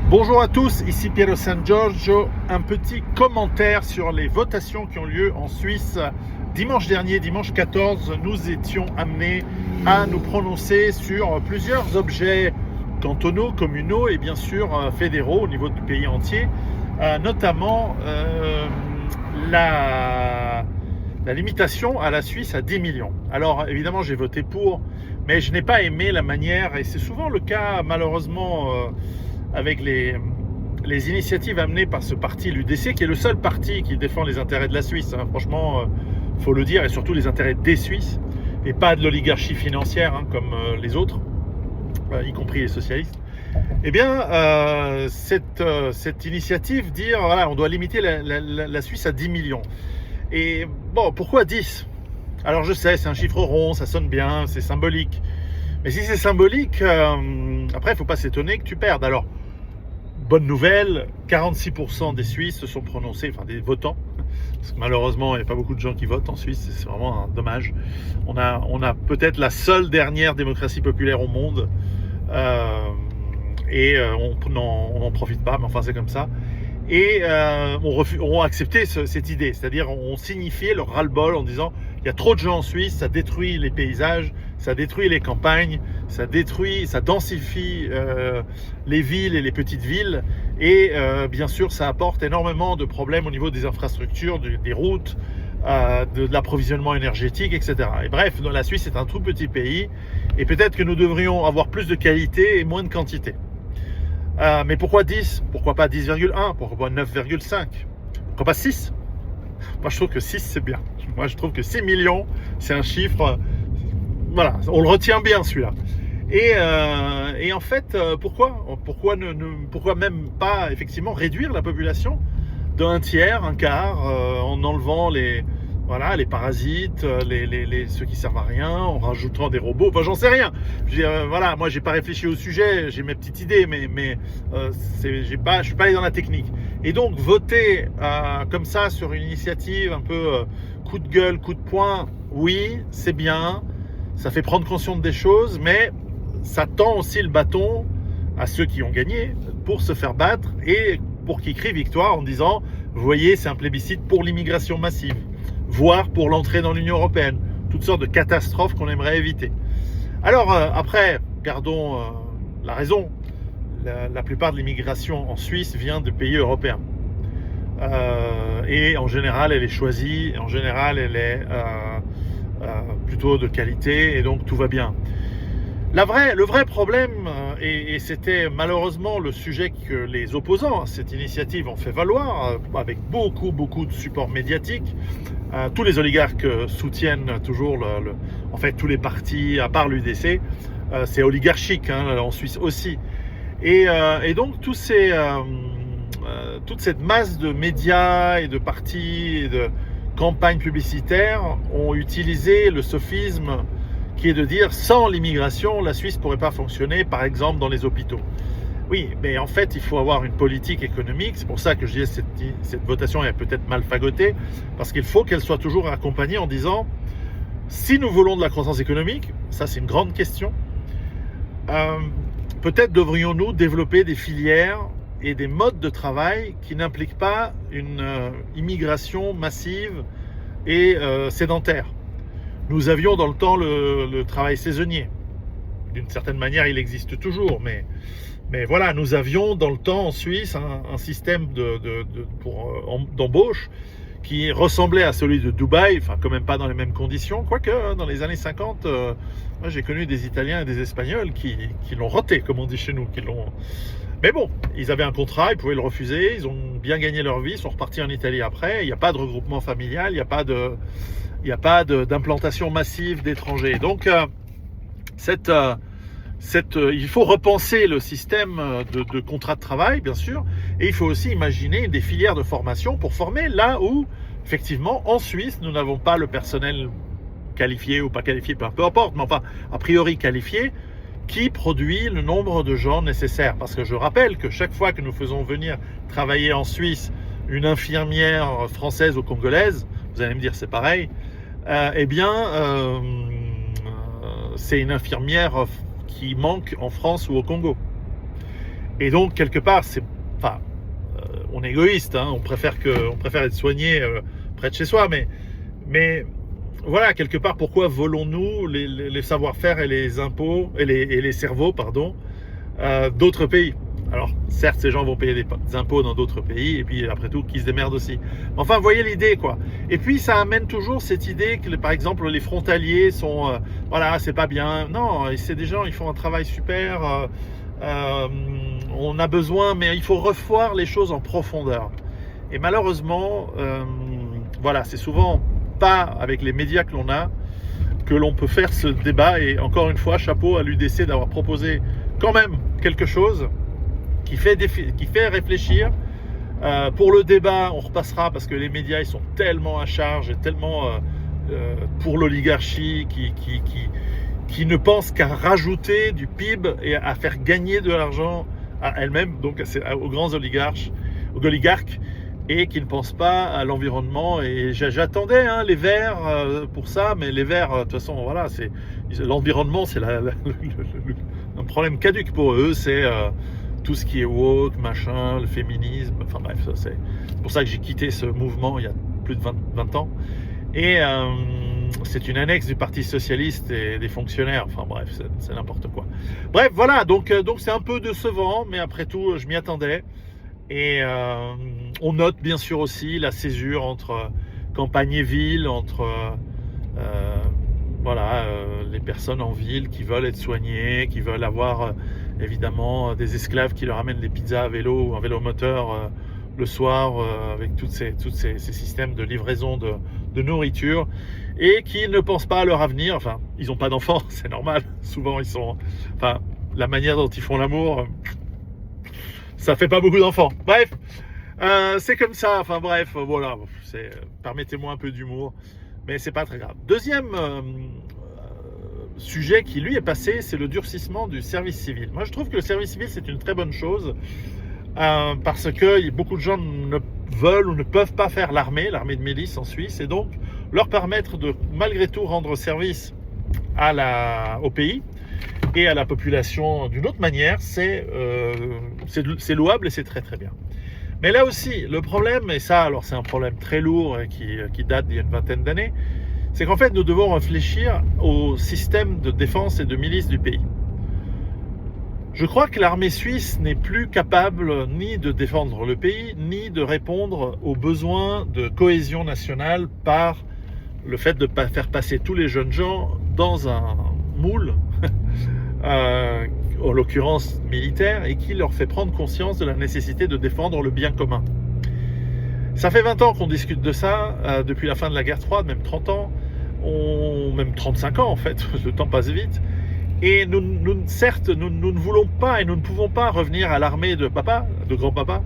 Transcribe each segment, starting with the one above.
Bonjour à tous, ici Piero San Giorgio. Un petit commentaire sur les votations qui ont lieu en Suisse. Dimanche dernier, dimanche 14, nous étions amenés à nous prononcer sur plusieurs objets cantonaux, communaux et bien sûr fédéraux au niveau du pays entier, notamment la limitation à la Suisse à 10 millions. Alors évidemment j'ai voté pour, mais je n'ai pas aimé la manière, et c'est souvent le cas malheureusement avec les initiatives amenées par ce parti, l'UDC, qui est le seul parti qui défend les intérêts de la Suisse, hein. Franchement, faut le dire, et surtout les intérêts des Suisses, et pas de l'oligarchie financière, hein, comme les autres, y compris les socialistes. Eh bien, cette initiative, dire, voilà, on doit limiter la Suisse à 10 millions. Et bon, pourquoi 10 ? Alors je sais, c'est un chiffre rond, ça sonne bien, c'est symbolique. Mais si c'est symbolique, après, il ne faut pas s'étonner que tu perdes. Alors, bonne nouvelle, 46% des Suisses se sont prononcés, enfin des votants, parce que malheureusement, il n'y a pas beaucoup de gens qui votent en Suisse, c'est vraiment un dommage. On a peut-être la seule dernière démocratie populaire au monde, on n'en profite pas, mais enfin c'est comme ça. Et ont accepté cette idée, c'est-à-dire ont signifié leur ras-le-bol en disant il y a trop de gens en Suisse, ça détruit les paysages, ça détruit les campagnes, ça densifie les villes et les petites villes, et bien sûr ça apporte énormément de problèmes au niveau des infrastructures, des routes, de l'approvisionnement énergétique, etc. Et bref, la Suisse est un tout petit pays, et peut-être que nous devrions avoir plus de qualité et moins de quantité. Mais pourquoi 10 ? Pourquoi pas 10,1 ? Pourquoi pas 9,5 ? Pourquoi pas 6 ? Moi, je trouve que 6, c'est bien. Moi, je trouve que 6 millions, c'est un chiffre... voilà, on le retient bien, celui-là. Et en fait, pourquoi même pas, effectivement, réduire la population d'un tiers, un quart, en enlevant les parasites, ceux qui servent à rien, en rajoutant des robots, enfin j'en sais rien. Voilà, moi j'ai pas réfléchi au sujet, j'ai mes petites idées, mais je suis pas allé dans la technique. Et donc voter comme ça sur une initiative un peu coup de gueule, coup de poing, oui, c'est bien, ça fait prendre conscience des choses, mais ça tend aussi le bâton à ceux qui ont gagné pour se faire battre et pour qu'ils crient victoire en disant, vous voyez, c'est un plébiscite pour l'immigration massive, voire pour l'entrée dans l'Union européenne, toutes sortes de catastrophes qu'on aimerait éviter. Alors après, gardons la raison, la plupart de l'immigration en Suisse vient de pays européens. Et en général, elle est choisie, en général, elle est plutôt de qualité, et donc tout va bien. Le vrai problème, et c'était malheureusement le sujet que les opposants à cette initiative ont fait valoir, avec beaucoup de support médiatique. Tous les oligarques soutiennent toujours, en fait tous les partis, à part l'UDC, c'est oligarchique, hein, en Suisse aussi. Et donc toute cette masse de médias et de partis et de campagnes publicitaires ont utilisé le sophisme qui est de dire sans l'immigration, la Suisse ne pourrait pas fonctionner, par exemple dans les hôpitaux. Oui, mais en fait, il faut avoir une politique économique. C'est pour ça que je dis cette votation est peut-être mal fagotée, parce qu'il faut qu'elle soit toujours accompagnée en disant si nous voulons de la croissance économique, ça c'est une grande question, peut-être devrions-nous développer des filières et des modes de travail qui n'impliquent pas une immigration massive et sédentaire. Nous avions dans le temps le travail saisonnier. D'une certaine manière, il existe toujours, mais voilà, nous avions dans le temps en Suisse un système d'embauche qui ressemblait à celui de Dubaï, enfin quand même pas dans les mêmes conditions, quoique dans les années 50, moi j'ai connu des Italiens et des Espagnols qui l'ont roté, comme on dit chez nous, Mais bon, ils avaient un contrat, ils pouvaient le refuser, ils ont bien gagné leur vie, ils sont repartis en Italie après, il n'y a pas de regroupement familial, il n'y a pas d'implantation massive d'étrangers. Donc, il faut repenser le système de contrat de travail, bien sûr, et il faut aussi imaginer des filières de formation pour former là où, effectivement, en Suisse, nous n'avons pas le personnel qualifié ou pas qualifié, peu importe, mais enfin, a priori qualifié, qui produit le nombre de gens nécessaires. Parce que je rappelle que chaque fois que nous faisons venir travailler en Suisse une infirmière française ou congolaise, vous allez me dire c'est pareil, c'est une infirmière qui manque en France ou au Congo. Et donc, quelque part, on est égoïste, hein, on préfère être soigné près de chez soi, mais voilà, quelque part, pourquoi volons-nous les savoir-faire et les impôts et les cerveaux, d'autres pays? Alors, certes, ces gens vont payer des impôts dans d'autres pays, et puis après tout, qui se démerdent aussi. Mais enfin, vous voyez l'idée, quoi. Et puis, ça amène toujours cette idée que, par exemple, les frontaliers sont, voilà, c'est pas bien. Non, c'est des gens, ils font un travail super. On a besoin, mais il faut revoir les choses en profondeur. Et malheureusement, voilà, c'est souvent pas avec les médias que l'on a que l'on peut faire ce débat. Et encore une fois, chapeau à l'UDC d'avoir proposé quand même quelque chose qui fait réfléchir. Pour le débat, on repassera parce que les médias, ils sont tellement à charge et tellement pour l'oligarchie qui ne pense qu'à rajouter du PIB et à faire gagner de l'argent à elle-même, donc aux grands oligarques, et qui ne pensent pas à l'environnement. Et j'attendais les Verts pour ça, mais les Verts, de toute façon, voilà, l'environnement, c'est un problème caduc pour eux. C'est tout ce qui est woke, machin, le féminisme, enfin bref, c'est pour ça que j'ai quitté ce mouvement il y a plus de 20 ans. Et c'est une annexe du Parti Socialiste et des fonctionnaires, enfin bref, c'est n'importe quoi. Bref, voilà, donc c'est un peu décevant, mais après tout, je m'y attendais. Et on note bien sûr aussi la césure entre campagne et ville, entre les personnes en ville qui veulent être soignées, qui veulent avoir évidemment des esclaves qui leur amènent des pizzas à vélo ou un vélo moteur le soir avec tous ces systèmes de livraison de nourriture, et qui ne pensent pas à leur avenir. Enfin, ils n'ont pas d'enfants, c'est normal. Souvent, la manière dont ils font l'amour, ça fait pas beaucoup d'enfants. Bref, c'est comme ça. Enfin bref, voilà. Permettez-moi un peu d'humour, mais c'est pas très grave. Deuxième sujet qui lui est passé, c'est le durcissement du service civil. Moi, je trouve que le service civil, c'est une très bonne chose parce que beaucoup de gens ne veulent ou ne peuvent pas faire l'armée de milice en Suisse, et donc leur permettre de malgré tout rendre service au pays et à la population d'une autre manière, c'est louable et c'est très très bien. Mais là aussi, le problème, et ça alors c'est un problème très lourd et qui date d'il y a une vingtaine d'années, c'est qu'en fait nous devons réfléchir au système de défense et de milice du pays. Je crois que l'armée suisse n'est plus capable ni de défendre le pays, ni de répondre aux besoins de cohésion nationale par le fait de faire passer tous les jeunes gens dans un moule, en l'occurrence militaire, et qui leur fait prendre conscience de la nécessité de défendre le bien commun. Ça fait 20 ans qu'on discute de ça, depuis la fin de la guerre froide, même 30 ans, même 35 ans en fait, le temps passe vite. Et certes, nous ne voulons pas et nous ne pouvons pas revenir à l'armée de grand-papa,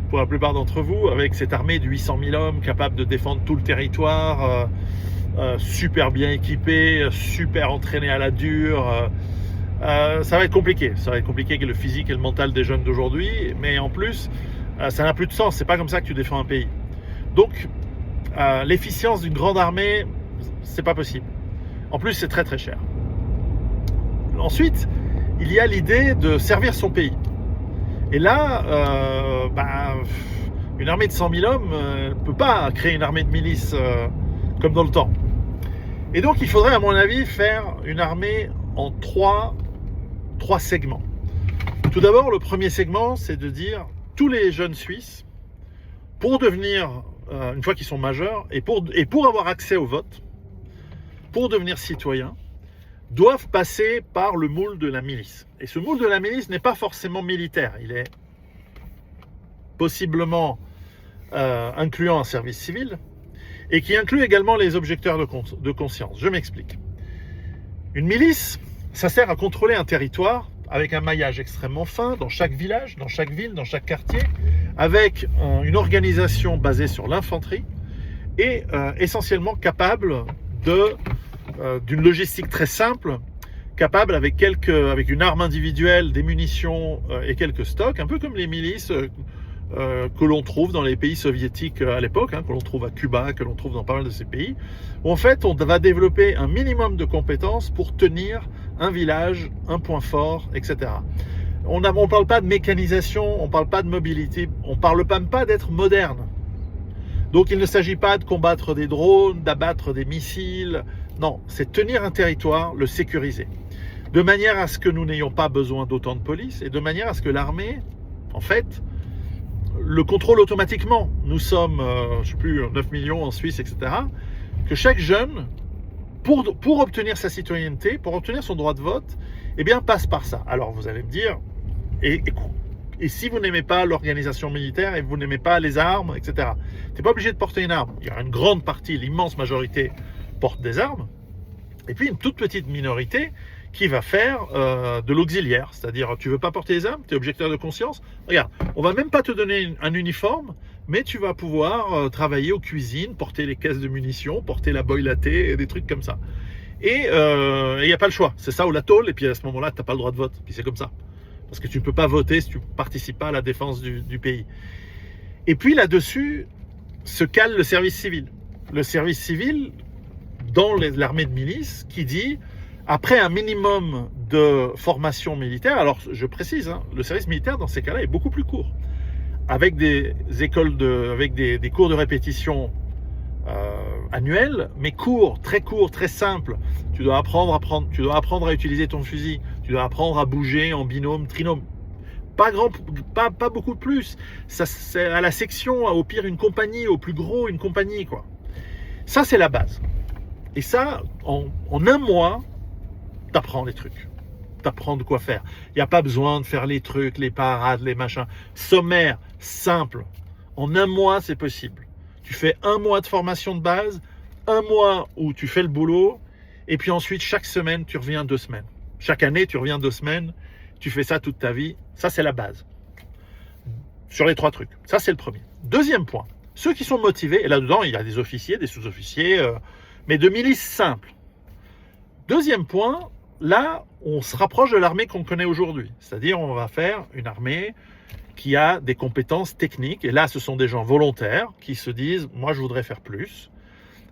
pour la plupart d'entre vous, avec cette armée de 800 000 hommes capable de défendre tout le territoire, super bien équipés, super entraînés à la dure. Ça va être compliqué. Ça va être compliqué que le physique et le mental des jeunes d'aujourd'hui, mais en plus, ça n'a plus de sens. C'est pas comme ça que tu défends un pays. Donc, l'efficience d'une grande armée, c'est pas possible. En plus, c'est très très cher. Ensuite, il y a l'idée de servir son pays. Et là, une armée de 100 000 hommes ne peut pas créer une armée de milice comme dans le temps. Et donc, il faudrait, à mon avis, faire une armée en trois segments. Tout d'abord, le premier segment, c'est de dire tous les jeunes Suisses, pour devenir, une fois qu'ils sont majeurs, et pour avoir accès au vote, pour devenir citoyens, doivent passer par le moule de la milice. Et ce moule de la milice n'est pas forcément militaire. Il est possiblement incluant un service civil et qui inclut également les objecteurs de conscience. Je m'explique. Une milice, ça sert à contrôler un territoire avec un maillage extrêmement fin dans chaque village, dans chaque ville, dans chaque quartier, avec une organisation basée sur l'infanterie et essentiellement capable d'une logistique très simple, capable avec une arme individuelle, des munitions et quelques stocks, un peu comme les milices que l'on trouve dans les pays soviétiques à l'époque, que l'on trouve à Cuba, que l'on trouve dans pas mal de ces pays, où en fait on va développer un minimum de compétences pour tenir un village, un point fort, etc. On ne parle pas de mécanisation, on ne parle pas de mobilité, on ne parle même pas d'être moderne. Donc il ne s'agit pas de combattre des drones, d'abattre des missiles. Non, c'est tenir un territoire, le sécuriser. De manière à ce que nous n'ayons pas besoin d'autant de police et de manière à ce que l'armée, en fait, le contrôle automatiquement. Nous sommes, je ne sais plus, 9 millions en Suisse, etc. Que chaque jeune, pour obtenir sa citoyenneté, pour obtenir son droit de vote, eh bien, passe par ça. Alors vous allez me dire, et si vous n'aimez pas l'organisation militaire et vous n'aimez pas les armes, etc., tu n'es pas obligé de porter une arme. Il y a une grande partie, l'immense majorité, porte des armes. Et puis une toute petite minorité qui va faire de l'auxiliaire. C'est-à-dire, tu ne veux pas porter les armes, tu es objecteur de conscience. Regarde, on ne va même pas te donner un uniforme, mais tu vas pouvoir travailler aux cuisines, porter les caisses de munitions, porter la boy latte, et des trucs comme ça. Et il n'y a pas le choix. C'est ça ou la tôle, et puis à ce moment-là, tu n'as pas le droit de vote. Puis c'est comme ça. Parce que tu ne peux pas voter si tu ne participes pas à la défense du pays. Et puis là-dessus, se cale le service civil. Le service civil, dans l'armée de milice, qui dit, après un minimum de formation militaire, alors je précise, hein, le service militaire dans ces cas-là est beaucoup plus court, avec des écoles avec des cours de répétition annuels, mais courts, très simples. Tu dois apprendre à utiliser ton fusil, tu dois apprendre à bouger en binôme, trinôme. Pas beaucoup de plus. Ça, c'est à la section, au pire une compagnie, au plus gros une compagnie, quoi. Ça, c'est la base. Et ça, en un mois, t'apprends les trucs. T'apprends de quoi faire. Il n'y a pas besoin de faire les trucs, les parades, les machins. Sommaire, simple. En un mois, c'est possible. Tu fais un mois de formation de base, un mois où tu fais le boulot, et puis ensuite, chaque semaine, tu reviens 2 semaines. Chaque année, tu reviens 2 semaines. Tu fais ça toute ta vie. Ça, c'est la base. Sur les 3 trucs. Ça, c'est le premier. Deuxième point. Ceux qui sont motivés, et là-dedans, il y a des officiers, des sous-officiers, mais de milices simples. Deuxième point, là, on se rapproche de l'armée qu'on connaît aujourd'hui. C'est-à-dire, on va faire une armée qui a des compétences techniques. Et là, ce sont des gens volontaires qui se disent, moi, je voudrais faire plus,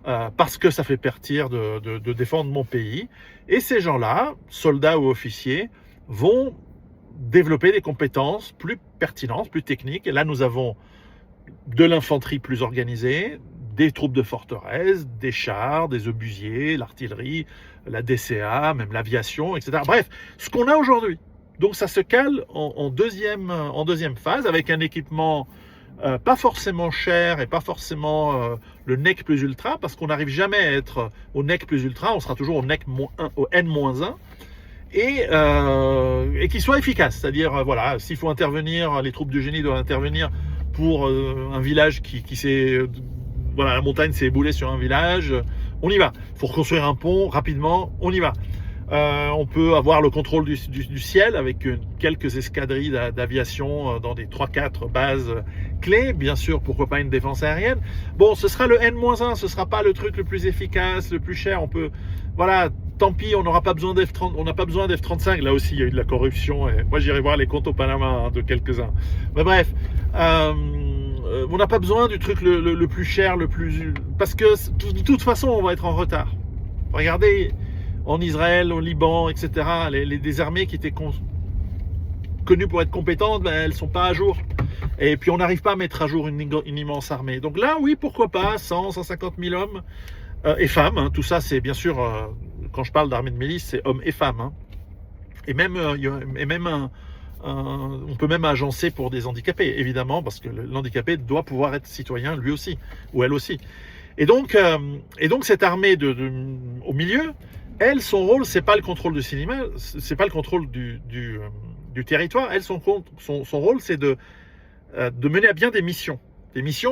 parce que ça fait partir de défendre mon pays. Et ces gens-là, soldats ou officiers, vont développer des compétences plus pertinentes, plus techniques. Et là, nous avons de l'infanterie plus organisée, des troupes de forteresse, des chars, des obusiers, l'artillerie, la DCA, même l'aviation, etc. Bref, ce qu'on a aujourd'hui. Donc ça se cale en deuxième phase avec un équipement pas forcément cher et pas forcément le NEC plus ultra, parce qu'on n'arrive jamais à être au NEC plus ultra, on sera toujours au NEC au N-1, et qui soit efficace. C'est-à-dire, voilà, s'il faut intervenir, les troupes du génie doivent intervenir pour un village qui s'est... Voilà, la montagne s'est éboulée sur un village, on y va. Il faut reconstruire un pont rapidement, on y va. On peut avoir le contrôle du ciel avec quelques escadrilles d'aviation dans des 3-4 bases clés. Bien sûr, pourquoi pas une défense aérienne. Bon, ce sera le N-1, ce sera pas le truc le plus efficace, le plus cher. On peut, voilà, tant pis, on n'aura pas besoin d'F-30, on n'a pas besoin d'F-35. Là aussi, il y a eu de la corruption. Et moi, j'irai voir les comptes au Panama de quelques-uns. Mais bref, on n'a pas besoin du truc le plus cher, parce que de toute façon, on va être en retard. Regardez, en Israël, au Liban, etc., des armées qui étaient connues pour être compétentes, elles ne sont pas à jour. Et puis on n'arrive pas à mettre à jour une immense armée. Donc là, oui, pourquoi pas, 100, 150 000 hommes et femmes. Hein, tout ça, c'est bien sûr, quand je parle d'armée de milice, c'est hommes et femmes. Hein. Et même, on peut même agencer pour des handicapés, évidemment, parce que l'handicapé doit pouvoir être citoyen, lui aussi, ou elle aussi. Et donc cette armée au milieu, elle, son rôle, c'est pas le contrôle du cinéma, c'est pas le contrôle du territoire. Elle, son rôle, c'est de mener à bien des missions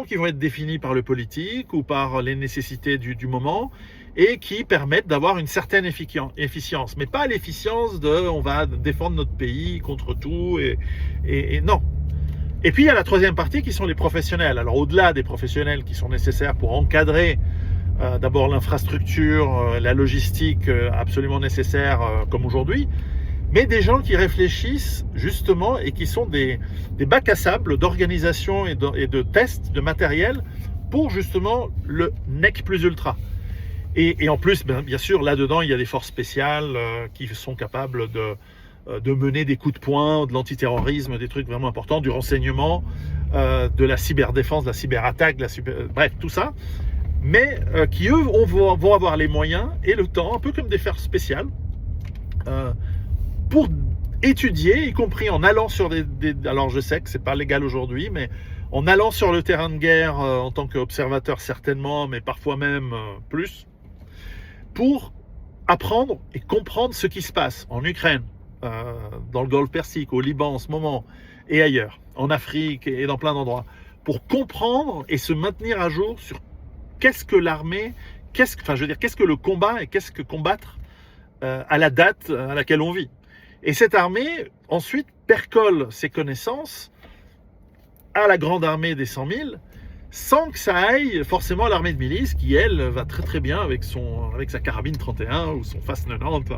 qui vont être définies par le politique ou par les nécessités du moment et qui permettent d'avoir une certaine efficience, mais pas l'efficience on va défendre notre pays contre tout et non. Et puis il y a la troisième partie qui sont les professionnels. Alors au-delà des professionnels qui sont nécessaires pour encadrer d'abord l'infrastructure, la logistique absolument nécessaire comme aujourd'hui, mais des gens qui réfléchissent justement et qui sont des bacs à sable d'organisation et de tests de matériel pour justement le NEC plus ultra. Et en plus, bien sûr, là-dedans, il y a des forces spéciales qui sont capables de mener des coups de poing, de l'antiterrorisme, des trucs vraiment importants, du renseignement, de la cyberdéfense, de la cyberattaque, bref, tout ça, mais qui, eux, vont avoir les moyens et le temps, un peu comme des forces spéciales, pour étudier, y compris en allant sur alors je sais que c'est pas légal aujourd'hui, mais en allant sur le terrain de guerre en tant qu'observateur certainement, mais parfois même plus, pour apprendre et comprendre ce qui se passe en Ukraine, dans le Golfe Persique, au Liban en ce moment, et ailleurs, en Afrique et dans plein d'endroits, pour comprendre et se maintenir à jour sur qu'est-ce que l'armée, qu'est-ce que le combat et qu'est-ce que combattre à la date à laquelle on vit. Et cette armée, ensuite, percole ses connaissances à la grande armée des 100 000, sans que ça aille forcément à l'armée de milice, qui, elle, va très très bien avec sa carabine 31 ou son FAS 90.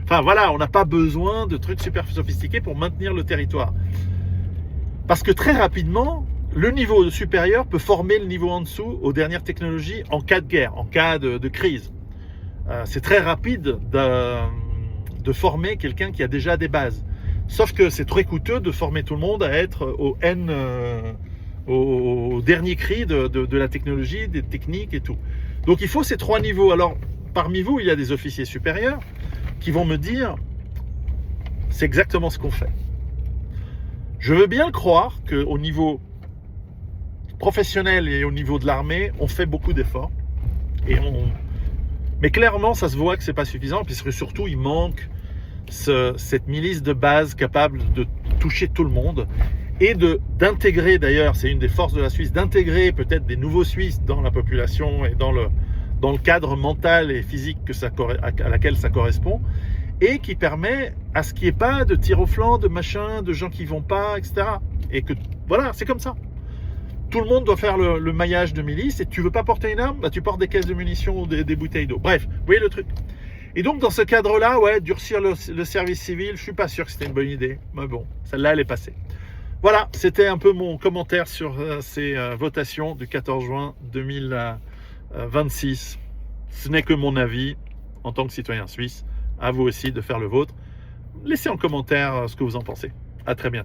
Enfin voilà, on n'a pas besoin de trucs super sophistiqués pour maintenir le territoire. Parce que très rapidement, le niveau supérieur peut former le niveau en dessous aux dernières technologies en cas de guerre, en cas de crise. C'est très rapide de former quelqu'un qui a déjà des bases. Sauf que c'est très coûteux de former tout le monde à être au dernier cri de la technologie, des techniques et tout. Donc il faut ces 3 niveaux. Alors parmi vous, il y a des officiers supérieurs qui vont me dire c'est exactement ce qu'on fait. Je veux bien croire qu'au niveau professionnel et au niveau de l'armée, on fait beaucoup d'efforts. Mais clairement, ça se voit que c'est pas suffisant, puisque surtout, il manque cette milice de base capable de toucher tout le monde et d'intégrer, d'ailleurs, c'est une des forces de la Suisse, d'intégrer peut-être des nouveaux Suisses dans la population et dans le cadre mental et physique à laquelle ça correspond, et qui permet à ce qu'il n'y ait pas de tir au flanc, de machin, de gens qui vont pas, etc. Et que, voilà, c'est comme ça. Tout le monde doit faire le maillage de milice, et tu veux pas porter une arme, bah tu portes des caisses de munitions ou des bouteilles d'eau. Bref, vous voyez le truc. Et donc, dans ce cadre-là, ouais, durcir le service civil, je suis pas sûr que c'était une bonne idée. Mais bon, celle-là, elle est passée. Voilà, c'était un peu mon commentaire sur ces votations du 14 juin 2026. Ce n'est que mon avis en tant que citoyen suisse. À vous aussi de faire le vôtre. Laissez en commentaire ce que vous en pensez. À très bientôt.